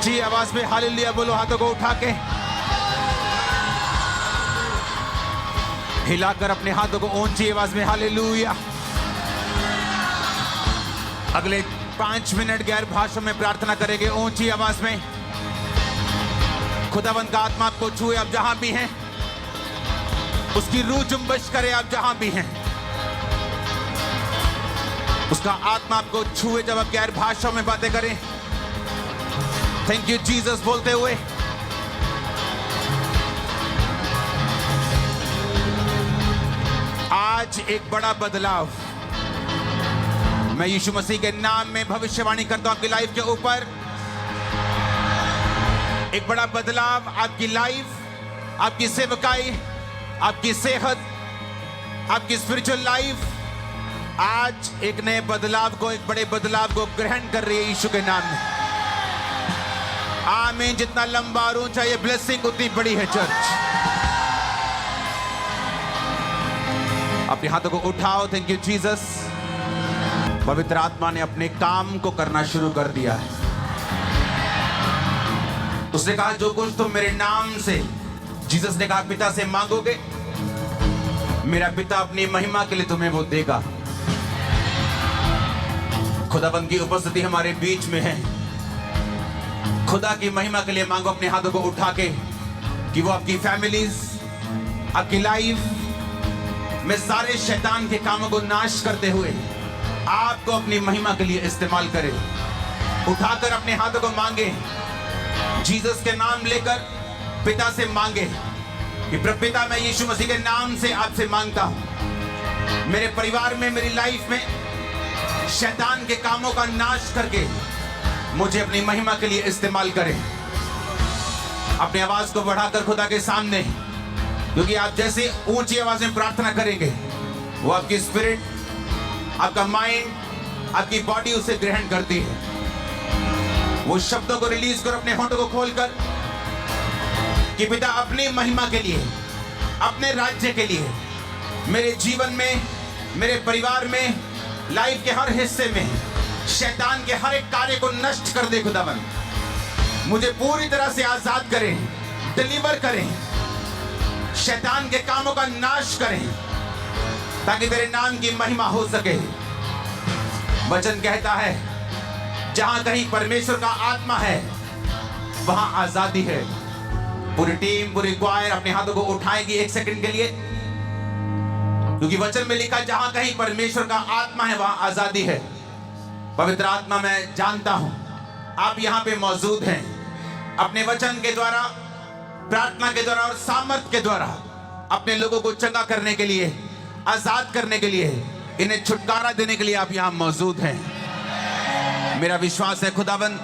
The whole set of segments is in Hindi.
ऊंची आवाज में हालेलुया बोलो, हाथों को उठा के हिलाकर अपने हाथों को ऊंची आवाज में हालेलुया। अगले 5 मिनट गैर भाषा में प्रार्थना करेंगे ऊंची आवाज में। खुदावंद का आत्मा आपको छुए, आप जहां भी हैं उसकी रूह जुम्बश करे, आप जहां भी हैं उसका आत्मा आपको छुए जब आप गैर भाषा में बातें करें। थैंक यू जीसस बोलते हुए आज एक बड़ा बदलाव मैं यीशु मसीह के नाम में भविष्यवाणी करता हूं आपकी लाइफ के ऊपर। एक बड़ा बदलाव आपकी लाइफ, आपकी सेवकाई, आपकी सेहत, आपकी स्पिरिचुअल लाइफ आज एक नए बदलाव को, एक बड़े बदलाव को ग्रहण कर रही है यीशु के नाम में। आमीन। जितना लंबा और ऊंचा ये ब्लेसिंग उतनी बड़ी है चर्च। अपने हाथों को उठाओ। Thank you Jesus. पवित्र आत्मा ने अपने काम को करना शुरू कर दिया है। उसने कहा जो कुछ तुम मेरे नाम से, जीसस ने कहा पिता से मांगोगे, मेरा पिता अपनी महिमा के लिए तुम्हें वो देगा। खुदाबंद की उपस्थिति हमारे बीच में है। खुदा की महिमा के लिए मांगो अपने हाथों को उठा के कि वो आपकी फैमिलीज, आपकी लाइफ में सारे शैतान के कामों को नाश करते हुए आपको अपनी महिमा के लिए इस्तेमाल करे। उठाकर अपने हाथों को मांगे, जीसस के नाम लेकर पिता से मांगे कि प्रभु पिता मैं यीशु मसीह के नाम से आपसे मांगता हूं, मेरे परिवार में, मेरी लाइफ में शैतान के कामों का नाश करके मुझे अपनी महिमा के लिए इस्तेमाल करें। अपनी आवाज को बढ़ाकर खुदा के सामने, क्योंकि आप जैसे ऊंची आवाज में प्रार्थना करेंगे वो आपकी स्पिरिट, आपका माइंड, आपकी बॉडी उसे ग्रहण करती है। वो शब्दों को रिलीज करो अपने होंठों को खोलकर कि पिता अपनी महिमा के लिए, अपने राज्य के लिए, मेरे जीवन में, मेरे परिवार में, लाइफ के हर हिस्से में शैतान के हर एक कार्य को नष्ट कर दे। खुदावन मुझे पूरी तरह से आजाद करें, डिलीवर करें, शैतान के कामों का नाश करें ताकि तेरे नाम की महिमा हो सके। वचन कहता है जहां कहीं परमेश्वर का आत्मा है वहां आजादी है। पूरी टीम, पूरी क्वायर अपने हाथों को उठाएगी 1 सेकंड के लिए, क्योंकि वचन में लिखा जहां कहीं परमेश्वर का आत्मा है वहां आजादी है। पवित्र आत्मा मैं जानता हूं आप यहां पे मौजूद हैं। अपने वचन के द्वारा, प्रार्थना के द्वारा और सामर्थ के द्वारा अपने लोगों को चंगा करने के लिए, आजाद करने के लिए, इन्हें छुटकारा देने के लिए आप यहां मौजूद हैं। मेरा विश्वास है खुदाबंद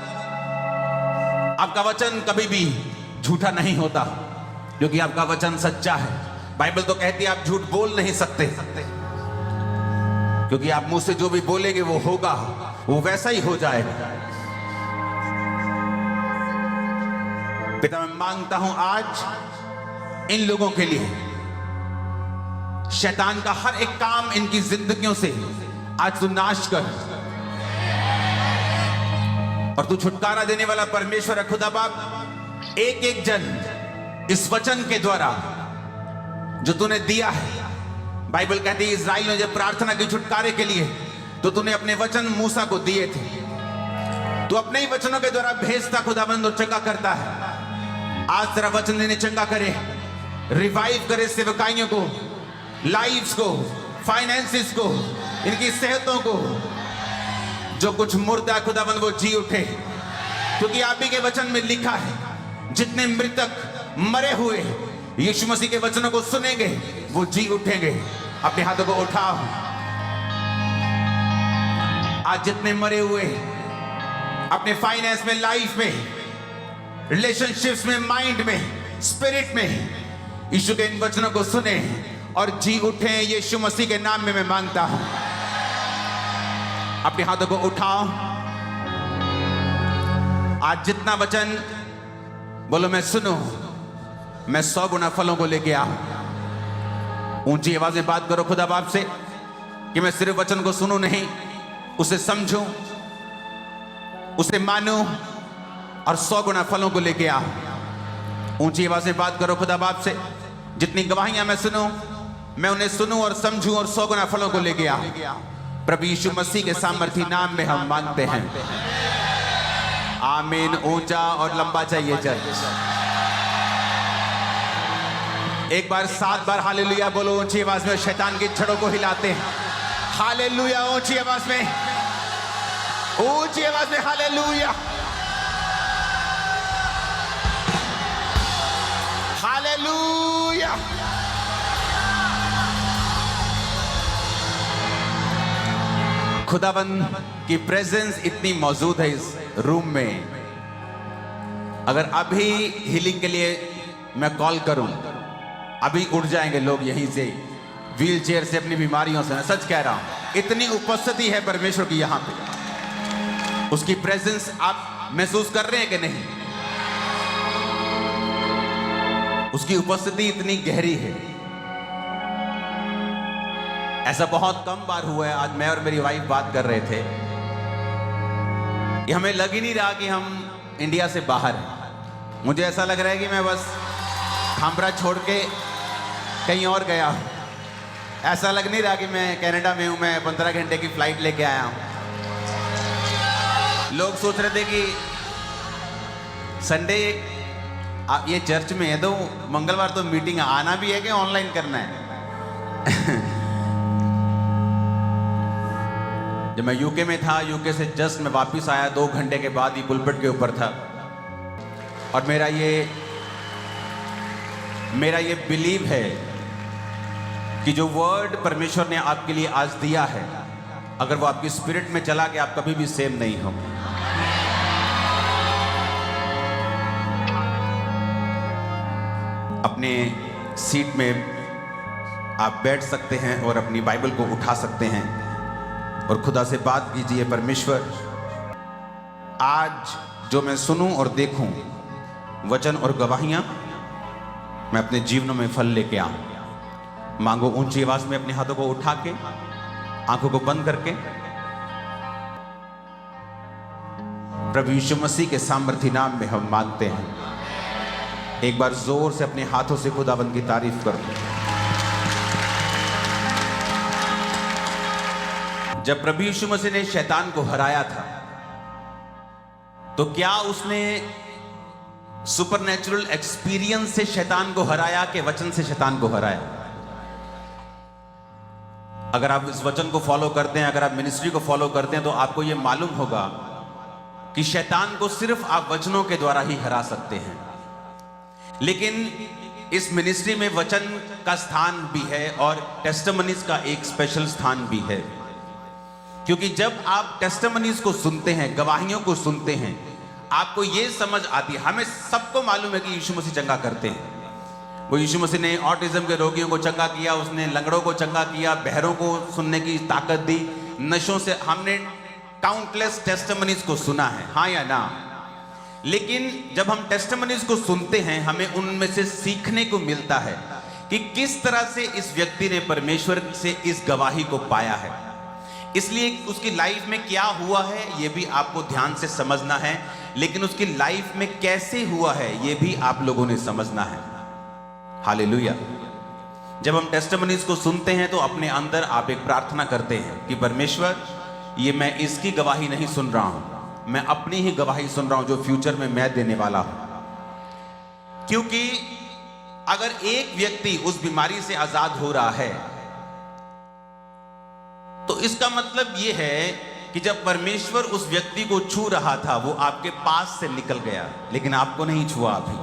आपका वचन कभी भी झूठा नहीं होता, क्योंकि आपका वचन सच्चा है। बाइबल तो कहती है आप झूठ बोल नहीं सकते, क्योंकि आप मुंह से जो भी बोलेंगे वो होगा, वो वैसा ही हो जाएगा। पिता मैं मांगता हूं आज इन लोगों के लिए शैतान का हर एक काम इनकी जिंदगियों से आज तू नाश कर, और तू छुटकारा देने वाला परमेश्वर है। खुदा बाप एक एक जन इस वचन के द्वारा जो तूने दिया है, बाइबल कहती है इज़राइल ने जब प्रार्थना की छुटकारे के लिए तो तूने अपने वचन मूसा को दिए थे। तू अपने ही वचनों के द्वारा भेजता खुदाबंद और चंगा करता है। आज तेरा वचन इन्हें चंगा करे, रिवाइव करे सेवकाइयों को, लाइफ्स को, फाइनेंसेस को, इनकी सेहतों को। जो कुछ मुर्दा खुदाबंद वो जी उठे, क्योंकि आप ही के वचन में लिखा है जितने मृतक मरे हुए यीशु मसीह के वचनों को सुनेंगे वो जी उठेंगे। अपने हाथों को उठाओ। आज जितने मरे हुए अपने फाइनेंस में, लाइफ में, रिलेशनशिप्स में, माइंड में, स्पिरिट में, यीशु के इन वचनों को सुने और जी उठे यीशु मसीह के नाम में मैं मांगता हूं। अपने हाथों को उठाओ। आज जितना वचन बोलो मैं सुनूं, मैं 100 गुना फलों को लेके आऊं। ऊंची आवाज में बात करो खुदा बाप से कि मैं सिर्फ वचन को सुनूं नहीं, उसे समझूं, उसे मानूं, और 100 गुना फलों को लेके आ। ऊंची आवाज में बात करो खुदा बाप से, जितनी गवाहियां मैं सुनूं, मैं उन्हें सुनूं और समझूं और 100 गुना फलों को लेके आ। प्रभु यीशु मसीह के सामर्थी नाम में हम मांगते हैं, आमीन। ऊंचा और लंबा चाहिए चर्च। एक बार 7 बार हालेलुया बोलो ऊंची आवाज में, शैतान की छड़ों को हिलाते हैं। हालेलुया, ऊंची आवाज में, ऊंची आवाज में हालेलुया, हालेलुया। खुदाबंद की प्रेजेंस इतनी मौजूद है इस रूम में। अगर अभी हीलिंग के लिए मैं कॉल करूं, अभी उठ जाएंगे लोग यहीं से, व्हील चेयर से, अपनी बीमारियों से। मैं सच कह रहा हूं, इतनी उपस्थिति है परमेश्वर की यहां पे। उसकी प्रेजेंस आप महसूस कर रहे हैं कि नहीं? उसकी उपस्थिति इतनी गहरी है। ऐसा बहुत कम बार हुआ है। आज मैं और मेरी वाइफ बात कर रहे थे, ये हमें लग ही नहीं रहा कि हम इंडिया से बाहर हैं। मुझे ऐसा लग रहा है कि मैं बस खामरा छोड़ के कहीं और गया हूं। ऐसा लग नहीं रहा कि मैं कनाडा में हूं, मैं 15 घंटे की फ्लाइट लेके आया हूं। लोग सोच रहे थे कि संडे ये चर्च में है तो मंगलवार तो मीटिंग आना भी है कि ऑनलाइन करना है। जब मैं यूके में था, यूके से जस्ट मैं वापस आया, 2 घंटे के बाद ही पुलपिट के ऊपर था। और मेरा ये बिलीव है कि जो वर्ड परमेश्वर ने आपके लिए आज दिया है, अगर वो आपकी स्पिरिट में चला कि आप कभी भी सेम नहीं हो। अपने सीट में आप बैठ सकते हैं और अपनी बाइबल को उठा सकते हैं और खुदा से बात कीजिए, परमेश्वर आज जो मैं सुनूं और देखूं, वचन और गवाहियां मैं अपने जीवनों में फल लेके आऊं। मांगो ऊंची आवाज में, अपने हाथों को उठा के, आंखों को बंद करके। प्रभु यीशु मसीह के सामर्थी नाम में हम मांगते हैं। एक बार जोर से अपने हाथों से खुदाबंद की तारीफ कर दो। जब प्रभु यीशु मसीह ने शैतान को हराया था, तो क्या उसने सुपरनैचुरल एक्सपीरियंस से शैतान को हराया कि वचन से शैतान को हराया? अगर आप इस वचन को फॉलो करते हैं, अगर आप मिनिस्ट्री को फॉलो करते हैं, तो आपको यह मालूम होगा कि शैतान को सिर्फ आप वचनों के द्वारा ही हरा सकते हैं। लेकिन इस मिनिस्ट्री में वचन का स्थान भी है और टेस्टिमनीज का एक स्पेशल स्थान भी है। क्योंकि जब आप टेस्टिमनीज को सुनते हैं, गवाहियों को सुनते हैं, आपको यह समझ आती है। हमें सबको मालूम है कि यीशु मसीह चंगा करते हैं। वो यीशु मसीह ने ऑटिज्म के रोगियों को चंगा किया, उसने लंगड़ों को चंगा किया, बहरों को सुनने की ताकत दी, नशों से। हमने काउंटलेस टेस्टिमनीज को सुना है, हाँ या ना? लेकिन जब हम टेस्टिमनीज को सुनते हैं, हमें उनमें से सीखने को मिलता है कि किस तरह से इस व्यक्ति ने परमेश्वर से इस गवाही को पाया है। इसलिए उसकी लाइफ में क्या हुआ है यह भी आपको ध्यान से समझना है, लेकिन उसकी लाइफ में कैसे हुआ है यह भी आप लोगों ने समझना है। हालेलुया। जब हम टेस्टिमनीज को सुनते हैं तो अपने अंदर आप एक प्रार्थना करते हैं कि परमेश्वर, ये मैं इसकी गवाही नहीं सुन रहा हूं, मैं अपनी ही गवाही सुन रहा हूं जो फ्यूचर में मैं देने वाला हूं। क्योंकि अगर एक व्यक्ति उस बीमारी से आजाद हो रहा है, तो इसका मतलब यह है कि जब परमेश्वर उस व्यक्ति को छू रहा था, वो आपके पास से निकल गया, लेकिन आपको नहीं छुआ अभी।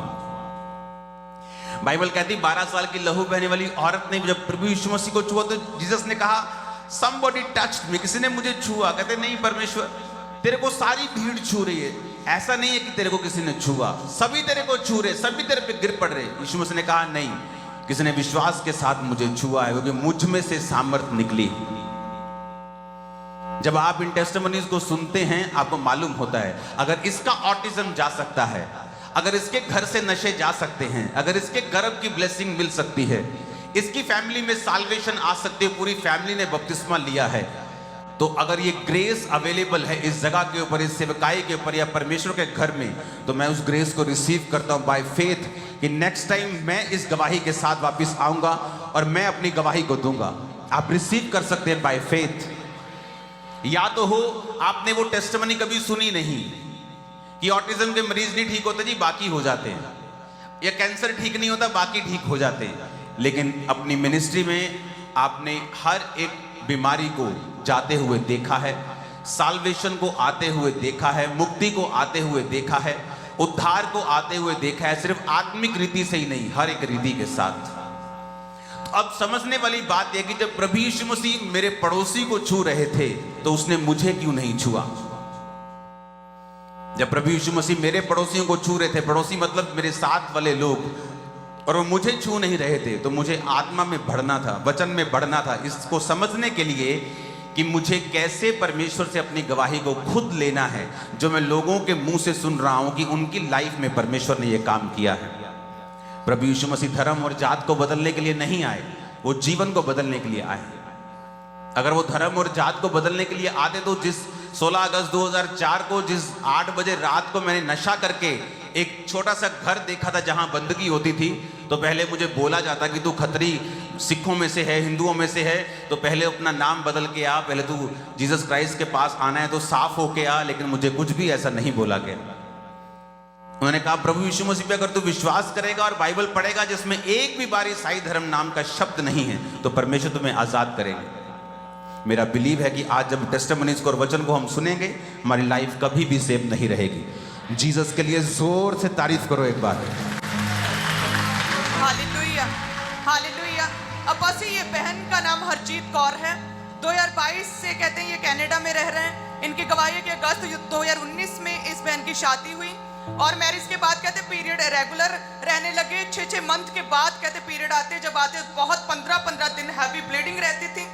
बाइबल कहती 12 साल की लहू बहने वाली औरत ने जब प्रभु यीशु मसीह को छुआ, तो जीसस ने कहा somebody touched me, किसी ने मुझे छुआ। कहते नहीं परमेश्वर, तेरे को सारी भीड़ छू रही है, ऐसा नहीं है कि तेरे को किसी ने छुआ, सभी तेरे को छू रहे, सभी तेरे पे गिर पड़ रहे। यीशु मसीह ने कहा नहीं, किसी ने विश्वास के साथ मुझे छुआ है, क्योंकि मुझ में से सामर्थ निकली। जब आप इन टेस्टिमनीज को सुनते हैं, आपको मालूम होता है अगर इसका ऑटिज्म जा सकता है, अगर इसके घर से नशे जा सकते हैं, अगर इसके गर्भ की ब्लेसिंग मिल सकती है, इसकी फैमिली में साल्वेशन आ सकती है, पूरी फैमिली ने बपतिस्मा लिया है, तो अगर ये ग्रेस अवेलेबल है इस जगह के ऊपर, इस सेवकाई के ऊपर या परमेश्वर के घर में, तो मैं उस ग्रेस को रिसीव करता हूं बाय फेथ कि नेक्स्ट टाइम मैं इस गवाही के साथ वापस आऊंगा और मैं अपनी गवाही को दूंगा। आप रिसीव कर सकते हैं बाय फेथ। या तो हो आपने वो टेस्टिमनी कभी सुनी नहीं कि ऑटिज्म के मरीज नहीं ठीक होते जी, बाकी हो जाते हैं, या कैंसर ठीक नहीं होता, बाकी ठीक हो जाते हैं। लेकिन अपनी मिनिस्ट्री में आपने हर एक बीमारी को जाते हुए देखा है, साल्वेशन को आते हुए देखा है, मुक्ति को आते हुए देखा है, उद्धार को आते हुए देखा है, सिर्फ आत्मिक रीति से ही नहीं, हर एक रीति के साथ। तो अब समझने वाली बात यह कि जब प्रभु यीशु मसीह मेरे पड़ोसी को छू रहे थे तो उसने मुझे क्यों नहीं छुआ? जब प्रभु यीशु मसीह मेरे पड़ोसियों को छू रहे थे, पड़ोसी मतलब मेरे साथ वाले लोग, और वो मुझे छू नहीं रहे थे, तो मुझे आत्मा में बढ़ना था, वचन में बढ़ना था, इसको समझने के लिए कि मुझे कैसे परमेश्वर से अपनी गवाही को खुद लेना है, जो मैं लोगों के मुंह से सुन रहा हूं कि उनकी लाइफ में परमेश्वर ने यह काम किया है। प्रभु यीशु मसीह धर्म और जात को बदलने के लिए नहीं आए, वो जीवन को बदलने के लिए आए। अगर वो धर्म और जात को बदलने के लिए आते तो जिस 16 अगस्त 2004 को जिस 8 बजे रात को मैंने नशा करके एक छोटा सा घर देखा था जहां बंदगी होती थी, तो पहले मुझे बोला जाता कि तू खतरी सिखों में से है, हिंदुओं में से है, तो पहले अपना नाम बदल के आ, पहले तू जीसस क्राइस्ट के पास आना है तो साफ होके आ। लेकिन मुझे कुछ भी ऐसा नहीं बोला गया। उन्होंने कहा प्रभु यीशु मसीह पे अगर तू विश्वास करेगा और बाइबल पढ़ेगा जिसमें एक भी बार ईसाई धर्म नाम का शब्द नहीं है, तो परमेश्वर तुम्हें आजाद करेगा। मेरा बिलीव है कि आज जब टेस्टिमनीज को और वचन को हम सुनेंगे, हमारी लाइफ कभी भी सेफ नहीं रहेगी। जीसस के लिए जोर से तारीफ करो एक बार। Hallelujah, hallelujah. अब्बासी, ये बहन का नाम हरजीत कौर है। 2022 से कहते हैं ये कनाडा में रह रहे हैं। इनकी गवाही है कि अगस्त 2019 में इस बहन की शादी हुई और मैरिज के बाद कहते पीरियड रेगुलर रहने लगे। 6 मंथ के बाद कहते पीरियड आते, जब आते बहुत 15 दिन हैवी ब्लीडिंग रहती थी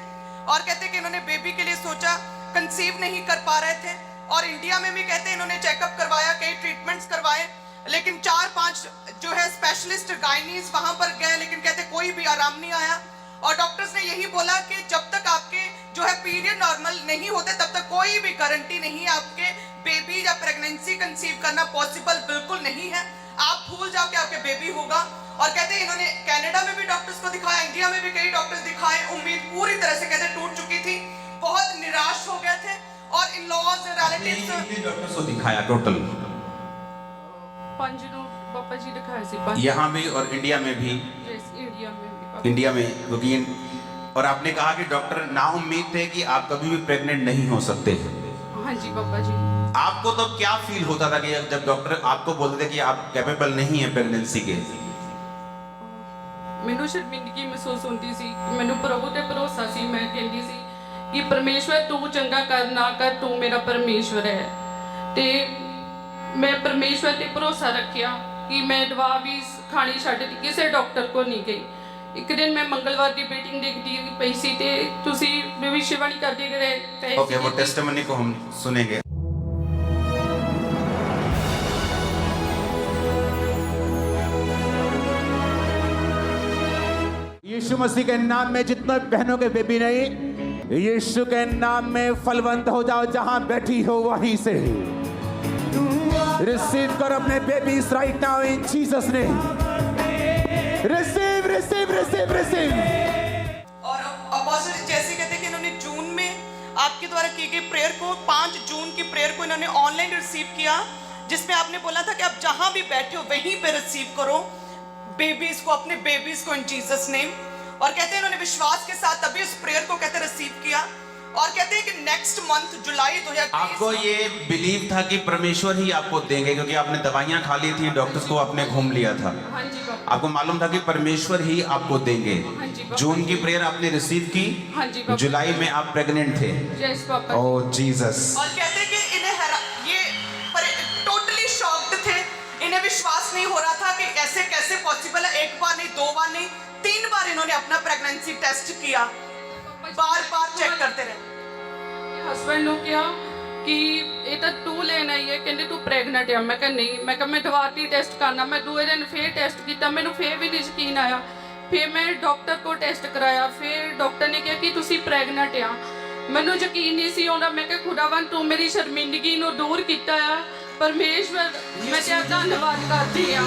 और कहते कि इन्होंने बेबी के लिए सोचा, कंसीव नहीं कर पा रहे थे। और इंडिया में भी कहते इन्होंने चेकअप करवाया, कई ट्रीटमेंट्स करवाए, लेकिन 4-5 जो है स्पेशलिस्ट गायनीज वहां पर गए, लेकिन कहते कोई भी आराम नहीं आया। और डॉक्टर्स ने यही बोला कि जब तक आपके जो है पीरियड नॉर्मल नहीं होते तब तक कोई भी गारंटी नहीं है, आपके बेबी या प्रेगनेंसी कंसीव करना पॉसिबल बिल्कुल नहीं है। आप भूल जाओ कि आपके बेबी होगा। और कहते हैं इन्होंने कनाडा में भी डॉक्टर्स को दिखाया, इंडिया में भी कई डॉक्टर्स दिखाए, उम्मीद पूरी तरह से कहते टूट चुकी थी, बहुत निराश हो गए थे। और इन लॉज रिलेटिव्स डॉक्टर्स को दिखाया टोटल 5 पापा जी दिखाया सी, यहाँ भी और इंडिया में भी। इंडिया में इंडिया में क्योंकि और आपने कहा कि डॉक्टर ना उम्मीद थे कि आप कभी भी प्रेग्नेंट नहीं हो सकते। हाँ जी पापा जी। आपको तो क्या फील होता था कि जब डॉक्टर आपको बोलते थे कि आप कैपेबल नहीं है प्रेगनेंसी के? ਮੈਨੂੰ ਸ਼ਰਮਿੰਦਗੀ ਮਹਿਸੂਸ ਹੁੰਦੀ ਸੀ। ਮੈਨੂੰ ਪ੍ਰਭੂ ਤੇ ਭਰੋਸਾ ਸੀ। ਮੈਂ ਕਹਿੰਦੀ ਸੀ ਕਿ ਪਰਮੇਸ਼ਵਰ ਤੂੰ ਚੰਗਾ ਕਰ ਨਾ ਕਰ, ਤੂੰ ਮੇਰਾ ਪਰਮੇਸ਼ਵਰ ਹੈ। ਤੇ ਮੈਂ ਪਰਮੇਸ਼ਵਰ ਤੇ ਭਰੋਸਾ ਰੱਖਿਆ ਕਿ ਮੈਂ ਦਵਾ ਵੀ ਖਾਣੀ ਛੱਡ ਦਿੱਤੀ, ਕਿਸੇ ਡਾਕਟਰ ਕੋਲ ਨਹੀਂ ਗਈ। ਇੱਕ ਦਿਨ ਮੈਂ ਮੰਗਲਵਾਰ ਦੀ ਮੀਟਿੰਗ ਦੇਖਦੀ ਪਈ ਸੀ ਤੇ ਤੁਸੀਂ ਭਵਿੱਖਬਾਣੀ ਕਰਦੇ ਰਹੇ। ओके, वो टेस्टिमनी को हम सुनेंगे। यीशु मसीह के नाम में जितने बहनों के बेबी नहीं, यीशु के नाम में फलवंत हो जाओ, जहां बैठी हो वहीं से रिसीव कर अपने babies right now in Jesus name. Receive receive receive receive. और अपोस्टल जैसे कहते हैं कि इन्होंने जून में आपके द्वारा की गई प्रेयर को, 5 जून की प्रेयर को इन्होंने ऑनलाइन रिसीव किया, जिसमें आपने बोला था कि आप जहां भी बैठे हो वहीं पे रिसीव करो बेबीज को, अपने बेबीज को इन जीसस नेम। और कहते हैं इन्होंने विश्वास के साथ तभी उस प्रेयर को कहते रिसीव किया। और कहते हैं कि नेक्स्ट मंथ जुलाई 2023 आपको ये बिलीव था कि परमेश्वर ही आपको देंगे, क्योंकि आपने दवाइयां खा ली थी, डॉक्टर्स को आपने घूम लिया था। हाँ जी पापा। आपको मालूम था कि परमेश्वर ही आपको देंगे। हाँ जी पापा। जून की प्रेयर आपने रिसीव की, हाँ जी पापा। जुलाई में आप प्रेग्नेंट थे। यस पापा। Oh Jesus. और कहते हैं कि इन्हें ये टोटली शॉक्ड थे, इन्हें विश्वास नहीं हो रहा था कि ऐसे कैसे पॉसिबल है। 1 बार नहीं, 2 बार नहीं, 3 बार इन्होंने अपना प्रेगनेंसी टेस्ट किया, बार चेक करते रहे। ਹਸਬੈਂਡ ਨੂੰ ਕਿਹਾ ਕਿ ਇਹ ਤਾਂ ਤੂੰ ਲੈਣਾ ਹੀ ਹੈ, ਕਹਿੰਦੇ ਤੂੰ ਪ੍ਰੈਗਨੈਂਟ ਆ। ਮੈਂ ਕਿਹਾ ਨਹੀਂ, ਮੈਂ ਕਿਹਾ ਮੈਂ ਦੁਬਾਰਾ ਟੈਸਟ ਕਰਨਾ। ਮੈਂ ਦੂਏ ਦਿਨ ਫੇਰ ਟੈਸਟ ਕੀਤਾ, ਮੈਨੂੰ ਫੇਰ ਵੀ ਨਹੀਂ ਯਕੀਨ ਆਇਆ। ਫਿਰ ਮੈਂ ਡਾਕਟਰ ਕੋਲ ਟੈਸਟ ਕਰਾਇਆ, ਫਿਰ ਡਾਕਟਰ ਨੇ ਕਿਹਾ ਕਿ ਤੁਸੀਂ ਪ੍ਰੈਗਨੈਂਟ ਆ। ਮੈਨੂੰ ਯਕੀਨ ਨਹੀਂ ਸੀ ਆਉਂਦਾ। ਮੈਂ ਕਿਹਾ ਖੁਦਾਵੰਦ ਤੂੰ ਮੇਰੀ ਸ਼ਰਮਿੰਦਗੀ ਨੂੰ ਦੂਰ ਕੀਤਾ ਆ। ਪਰਮੇਸ਼ਵਰ ਮੈਂ ਤੇਰਾ ਧੰਨਵਾਦ ਕਰਦੀ ਆ।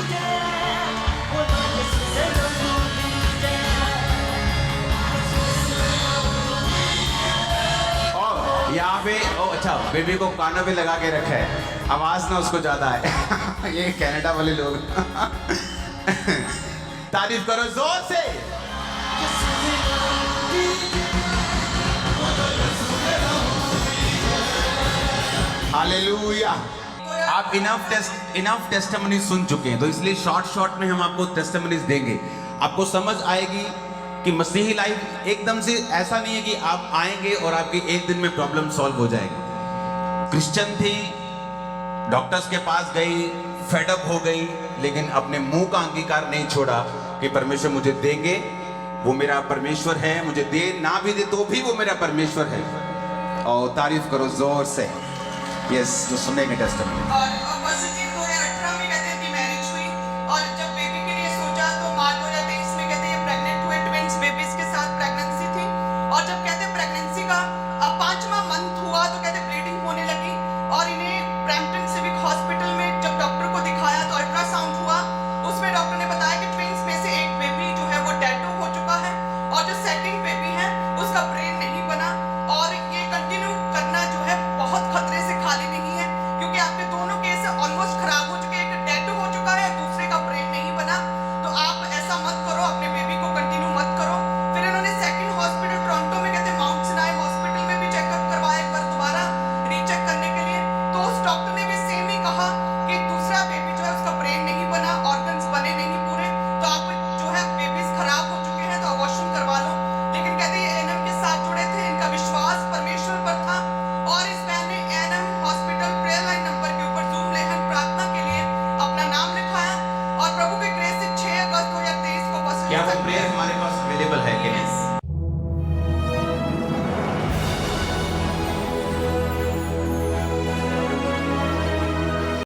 यहाँ पे अच्छा बेबी को कानों पे लगा के रखा है, आवाज ना उसको ज्यादा है। ये कनाडा वाले लोग तारीफ करो जोर से। हालेलुया। आप इनफ टेस्टिमनी सुन चुके हैं, तो इसलिए शॉर्ट में हम आपको टेस्टिमनीज देंगे। आपको समझ आएगी कि मसीही लाइफ एकदम से ऐसा नहीं है कि आप आएंगे और आपकी एक दिन में प्रॉब्लम सॉल्व हो जाएगी। क्रिश्चियन थी, डॉक्टर्स के पास गई, फेडअप हो गई, लेकिन अपने मुंह का अंगीकार नहीं छोड़ा कि परमेश्वर मुझे देंगे, वो मेरा परमेश्वर है, मुझे दे ना भी दे तो भी वो मेरा परमेश्वर है। और तारीफ करो जोर से। यस, जो सुनेंगे टेस्टिमनी। और बस जी 2018 में कहते हैं कि मैरिज हुई, और जब बेबी के लिए सोचा तो मार्च 2023 में कहते हैं प्रेग्नेंट हुए, ट्विंस बेबीज के साथ प्रेगनेंसी थी। और जब कहते हैं प्रेगनेंसी का 5वां मंथ हुआ तो कहते ब्लीडिंग होने लगी, और इन्हें ब्रैम्पटन सिविक हॉस्पिटल में जब डॉक्टर को दिखाया तो अल्ट्रासाउंड हुआ। उसमें डॉक्टर ने बताया कि ट्विंस में से एक बेबी जो है वो डेड हो चुका है, और जो सेकंड बेबी है उसका ब्रेन नहीं बना, और ये कंटिन्यू करना जो है बहुत खतरे से खाली नहीं है, क्योंकि आपके दोनों केस ऑलमोस्ट खराब हो चुके हैं। एक डेड हो चुका है, दूसरे का ब्रेन नहीं बना। तो आप ऐसा मत करो, अपने बेबी को कंटिन्यू मत करो। फिर इन्होंने सेकंड हॉस्पिटल टोरंटो में कहते माउंट सिनाई हॉस्पिटल में भी चेकअप करवाया एक बार दोबारा रीचेक करने के लिए। तो उस डॉक्टर ने भी सेम ही कहा कि दूसरा बेबी जो है उसका ब्रेन नहीं बना, ऑर्गन्स बने नहीं पूरे, तो आप जो है बेबीज खराब हो चुके हैं, तो अबॉर्शन करवा लो। लेकिन कहते ये एएनएम के साथ जुड़े थे, इनका विश्वास परमेश्वर पर था, और इस बहन ने ANM hospital prayer line number के ऊपर जूम लेहन प्रार्थना के लिए अपना नाम लिखाया, और प्रभु के ग्रेस से 6 अगस्त 2023 को बस क्या वो प्रेयर हमारे पास अवेलेबल है कि नहीं?